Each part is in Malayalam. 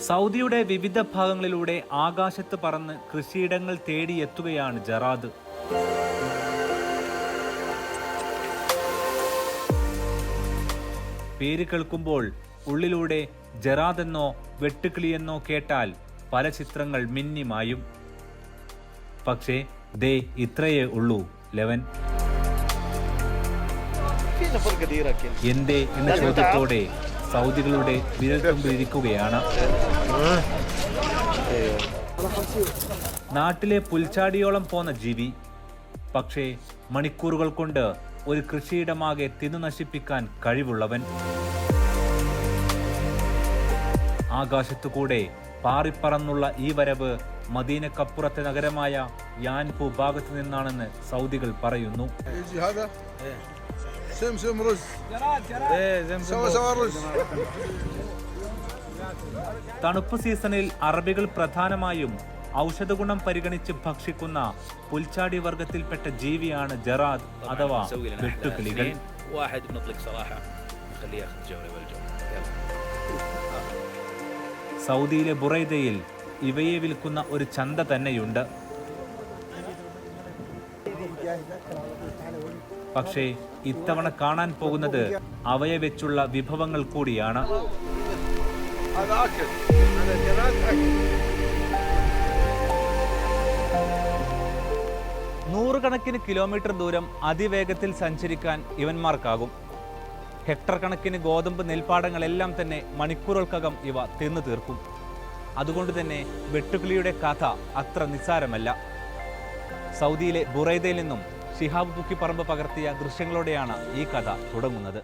സൗദിയുടെ വിവിധ ഭാഗങ്ങളിലൂടെ ആകാശത്ത് പറന്ന് കൃഷിയിടങ്ങൾ തേടിയെത്തുകയാണ് ജറാദ്. പേര് കേൾക്കുമ്പോൾ ഉള്ളിലൂടെ ജറാദ് എന്നോ വെട്ടുകിളിയെന്നോ കേട്ടാൽ പല ചിത്രങ്ങൾ മിന്നിമായും. പക്ഷേ ദേ ഇത്രയേ ഉള്ളൂ ലെവൻ. എന്തേ എന്ന ചോദ്യത്തോടെ സൗദികളുടെ വിരൽത്തുമ്പിലിരിക്കുകയാണ്. നാട്ടിലെ പുൽച്ചാടിയോളം പോന്ന ജീവി, പക്ഷേ മണിക്കൂറുകൾ കൊണ്ട് ഒരു കൃഷിയിടമാകെ തിന്നു നശിപ്പിക്കാൻ കഴിവുള്ളവൻ. ആകാശത്തുകൂടെ പാറിപ്പറന്നുള്ള ഈ വരവ് മദീനക്കപ്പുറത്തെ നഗരമായ യാൻപു ഭാഗത്തു നിന്നാണെന്ന് സൗദികൾ പറയുന്നു. തണുപ്പ് സീസണിൽ അറബികൾ പ്രധാനമായും ഔഷധഗുണം പരിഗണിച്ച് ഭക്ഷിക്കുന്ന പുൽച്ചാടി വർഗത്തിൽപ്പെട്ട ജീവിയാണ് ജറാദ് അഥവാ വെട്ടുകിളികൾ. സൗദിയിലെ ബുറൈദയിൽ ഇവയെ വിൽക്കുന്ന ഒരു ചന്ത തന്നെയുണ്ട്. പക്ഷേ ഇത്തവണ കാണാൻ പോകുന്നത് അവയെ വെച്ചുള്ള വിഭവങ്ങൾ കൂടിയാണ്. നൂറുകണക്കിന് കിലോമീറ്റർ ദൂരം അതിവേഗത്തിൽ സഞ്ചരിക്കാൻ ഇവന്മാർക്കാകും. ഹെക്ടർ കണക്കിന് ഗോതമ്പ് നെൽപ്പാടങ്ങളെല്ലാം തന്നെ മണിക്കൂറുകൾക്കകം ഇവ തിന്നു തീർക്കും. അതുകൊണ്ട് തന്നെ വെട്ടുകിളിയുടെ കഥ അത്ര നിസ്സാരമല്ല. സൗദിയിലെ ബുറൈദയിൽ നിന്നും ഷിഹാബ് പുക്കിപ്പറമ്പ് പകർത്തിയ ദൃശ്യങ്ങളോടെയാണ് ഈ കഥ തുടങ്ങുന്നത്.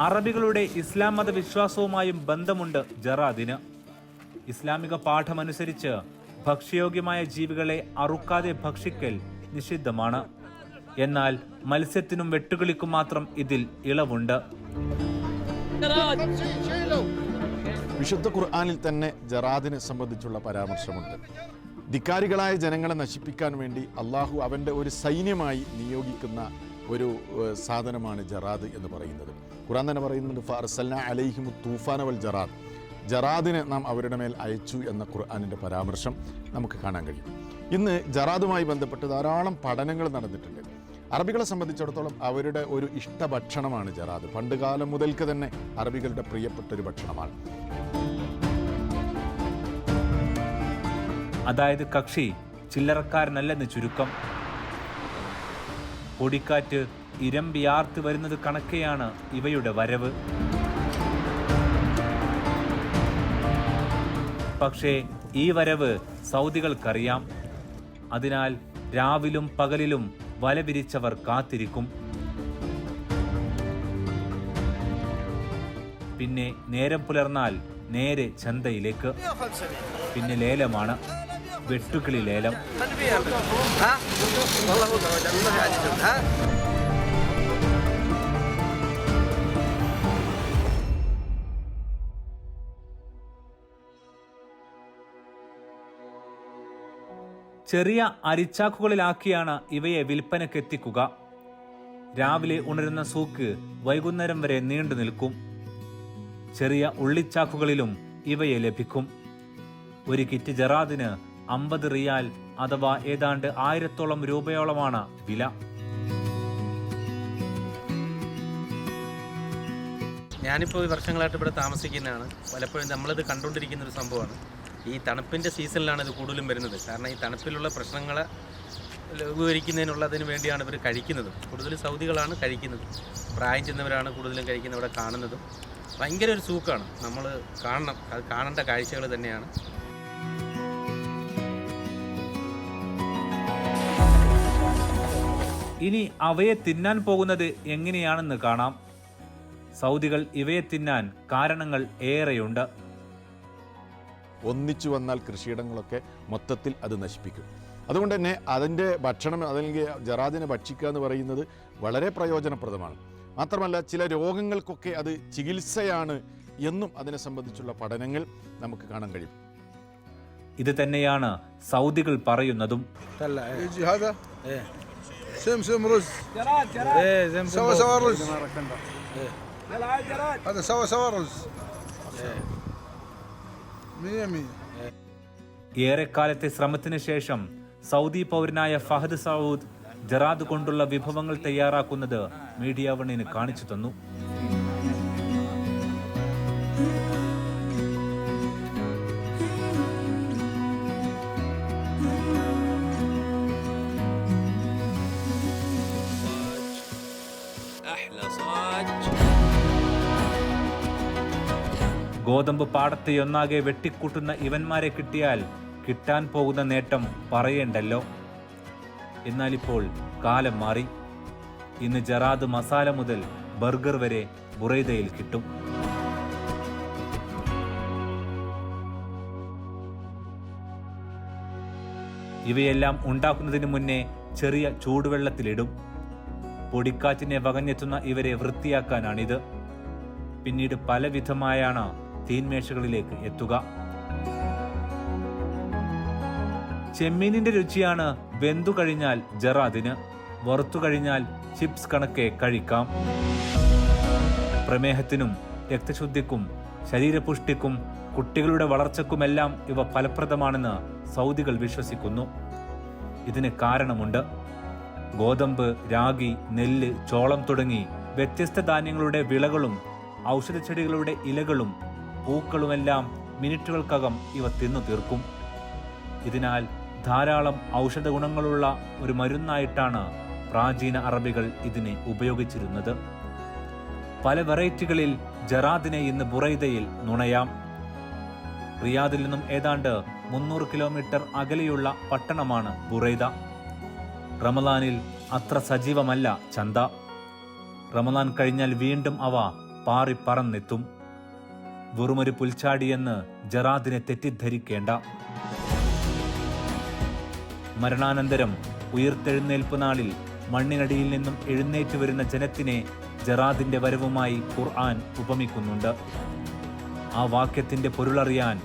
അറബികളുടെ ഇസ്ലാം മത വിശ്വാസവുമായും ബന്ധമുണ്ട് ജറാദിന്. ഇസ്ലാമിക പാഠമനുസരിച്ച് ഭക്ഷ്യയോഗ്യമായ ജീവികളെ അറുക്കാതെ ഭക്ഷിക്കൽ നിഷിദ്ധമാണ്. എന്നാൽ മത്സ്യത്തിനും വെട്ടുകിളിക്കും മാത്രം ഇതിൽ ഇളവുണ്ട്. വിശുദ്ധ ഖുർആനിൽ തന്നെ ജറാദിനെ സംബന്ധിച്ചുള്ള പരാമർശമുണ്ട്. ധിക്കാരികളായ ജനങ്ങളെ നശിപ്പിക്കാൻ വേണ്ടി അള്ളാഹു അവൻ്റെ ഒരു സൈന്യമായി നിയോഗിക്കുന്ന ഒരു സാധനമാണ് ജറാദ് എന്ന് പറയുന്നത്. ഖുർആൻ തന്നെ പറയുന്നുണ്ട്, ഫഅർസൽനാ അലൈഹിമു തൂഫാന വൽ ജറാദ്. ജറാദിനെ നാം അവരുടെ മേൽ അയച്ചു എന്ന ഖുർആനിൻ്റെ പരാമർശം നമുക്ക് കാണാൻ കഴിയും. ഇന്ന് ജറാദുമായി ബന്ധപ്പെട്ട് ധാരാളം പഠനങ്ങൾ നടന്നിട്ടുണ്ട്. അറബികളെ സംബന്ധിച്ചിടത്തോളം അവരുടെ ഒരു ഇഷ്ടഭക്ഷണമാണ് ജറാദ്. പണ്ടുകാലം മുതൽക്ക് തന്നെ അറബികളുടെ പ്രിയപ്പെട്ടൊരു ഭക്ഷണമാണ്. അതായത് കക്ഷി ചില്ലറക്കാരനല്ലെന്ന് ചുരുക്കം. പൊടിക്കാറ്റ് ഇരമ്പിയാർത്ത് വരുന്നത് കണക്കെയാണ് ഇവയുടെ വരവ്. പക്ഷേ ഈ വരവ് സൗദികൾക്കറിയാം. അതിനാൽ രാവിലും പകലിലും വല വിരിച്ചവർ കാത്തിരിക്കും. പിന്നെ നേരം പുലർന്നാൽ നേരെ ചന്തയിലേക്ക്. പിന്നെ ലേലമാണ്, വെട്ടുകിളി ലേലം. ചെറിയ അരിച്ചാക്കുകളിലാക്കിയാണ് ഇവയെ വിൽപ്പനക്കെത്തിക്കുക. രാവിലെ ഉണരുന്ന സൂക്ക് വൈകുന്നേരം വരെ നീണ്ടു നിൽക്കും. ചെറിയ ഉള്ളിച്ചാക്കുകളിലും ഇവയെ ലഭിക്കും. ഒരു കിറ്റ് ജറാദിന് 50 റിയാൽ അഥവാ ഏതാണ്ട് 1000 രൂപയോളമാണ് വില. ഞാനിപ്പോൾ വർഷങ്ങളായിട്ട് ഇവിടെ താമസിക്കുന്നതാണ്. പലപ്പോഴും നമ്മളിത് കണ്ടുകൊണ്ടിരിക്കുന്ന ഒരു സംഭവമാണ്. ഈ തണുപ്പിൻ്റെ സീസണിലാണ് ഇത് കൂടുതലും വരുന്നത്. കാരണം ഈ തണുപ്പിലുള്ള പ്രശ്നങ്ങളെ ലഘൂകരിക്കുന്നതിനുള്ളതിന് വേണ്ടിയാണ് ഇവർ കഴിക്കുന്നത്. കൂടുതൽ സൗദികളാണ് കഴിക്കുന്നത്. പ്രായം ചെന്നവരാണ് കൂടുതലും കഴിക്കുന്നത്, ഇവിടെ കാണുന്നതും. ഭയങ്കര ഒരു സൂക്കാണ്, നമ്മൾ കാണണം, അത് കാണേണ്ട കാഴ്ചകൾ തന്നെയാണ്. ഇനി അവയെ തിന്നാൻ പോകുന്നത് എങ്ങനെയാണെന്ന് കാണാം. സൗദികൾ ഇവയെ തിന്നാൻ കാരണങ്ങൾ ഏറെയുണ്ട്. ഒന്നിച്ചു വന്നാൽ കൃഷിയിടങ്ങളൊക്കെ മൊത്തത്തിൽ അത് നശിപ്പിക്കും. അതുകൊണ്ട് തന്നെ അതിൻ്റെ ഭക്ഷണം അല്ലെങ്കിൽ ജറാദിനെ ഭക്ഷിക്കുക എന്ന് പറയുന്നത് വളരെ പ്രയോജനപ്രദമാണ്. മാത്രമല്ല ചില രോഗങ്ങൾക്കൊക്കെ അത് ചികിത്സയാണ് എന്നും അതിനെ സംബന്ധിച്ചുള്ള പഠനങ്ങൾ നമുക്ക് കാണാൻ കഴിയും. ഇത് തന്നെയാണ് സൗദികൾ പറയുന്നതും. يجي هذا سمسم رز سوا سوا رز هذا سوا سوا رز 100 ഏറെക്കാലത്തെ ശ്രമത്തിന് ശേഷം സൗദി പൗരനായ ഫഹദ് സൗദ് ജറാദ് കൊണ്ടുള്ള വിഭവങ്ങൾ തയ്യാറാക്കുന്നത് മീഡിയ വണ്ണിന് കാണിച്ചു തന്നു. ഗോതമ്പ് പാടത്തെ ഒന്നാകെ വെട്ടിക്കൂട്ടുന്ന ഇവന്മാരെ കിട്ടിയാൽ കിട്ടാൻ പോകുന്ന നേട്ടം പറയേണ്ടല്ലോ. എന്നാലിപ്പോൾ കാലം മാറി. ഇന്ന് ജറാദ് മസാല മുതൽ ബർഗർ വരെ ബുറൈദയിൽ കിട്ടും. ഇവയെല്ലാം ഉണ്ടാക്കുന്നതിന് മുന്നേ ചെറിയ ചൂടുവെള്ളത്തിലിടും. പൊടിക്കാറ്റിനെ വകഞ്ഞെത്തുന്ന ഇവരെ വൃത്തിയാക്കാനാണിത്. പിന്നീട് പലവിധമായാണ് തീന്മേശകളിലേക്ക് എത്തുക. ചെമ്മീനിന്റെ രുചിയാണ് വെന്തു കഴിഞ്ഞാൽ ജറാദിന്, വറുത്തു കഴിഞ്ഞാൽ ചിപ്സ് കണക്കെ കഴിക്കാം. പ്രമേഹത്തിനും രക്തശുദ്ധിക്കും ശരീരപുഷ്ടിക്കും കുട്ടികളുടെ വളർച്ചക്കുമെല്ലാം ഇവ ഫലപ്രദമാണെന്ന് സൗദികൾ വിശ്വസിക്കുന്നു. ഇതിന് കാരണമുണ്ട്. ഗോതമ്പ്, രാഗി, നെല്ല്, ചോളം തുടങ്ങി വ്യത്യസ്ത ധാന്യങ്ങളുടെ വിളകളും ഔഷധച്ചെടികളുടെ ഇലകളും പൂക്കളുമെല്ലാം മിനിറ്റുകൾക്കകം ഇവ തിന്നു തീർക്കും. ഇതിനാൽ ധാരാളം ഔഷധ ഗുണങ്ങളുള്ള ഒരു മരുന്നായിട്ടാണ് പ്രാചീന അറബികൾ ഇതിനെ ഉപയോഗിച്ചിരുന്നത്. പല വെറൈറ്റികളിൽ ജറാദിനെ ഇന്ന് ബുറൈദയിൽ നുണയാം. റിയാദിൽ നിന്നും ഏതാണ്ട് 300 കിലോമീറ്റർ അകലെയുള്ള പട്ടണമാണ് ബുറൈദ. റമദാനിൽ അത്ര സജീവമല്ല ചന്ത. റമദാൻ കഴിഞ്ഞാൽ വീണ്ടും അവ പാറിപ്പറന്നെത്തും. വെറുമൊരു പുൽച്ചാടിയെന്ന് ജറാദിനെ തെറ്റിദ്ധരിക്കേണ്ട. മരണാനന്തരം ഉയർത്തെഴുന്നേൽപ്പ് നാളിൽ മണ്ണിനടിയിൽ നിന്നും എഴുന്നേറ്റ് വരുന്ന ജനത്തിനെ ജറാദിന്റെ വരവുമായി ഖുർആൻ ഉപമിക്കുന്നുണ്ട്. ആ വാക്യത്തിന്റെ പൊരുളറിയാൻ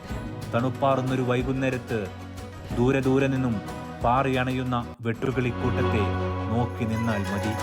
തണുപ്പാറുന്നൊരു വൈകുന്നേരത്ത് ദൂരെ ദൂരെ നിന്നും പാറിയണയുന്ന വെട്ടുകിളിക്കൂട്ടത്തെ നോക്കി നിന്നാൽ മതി.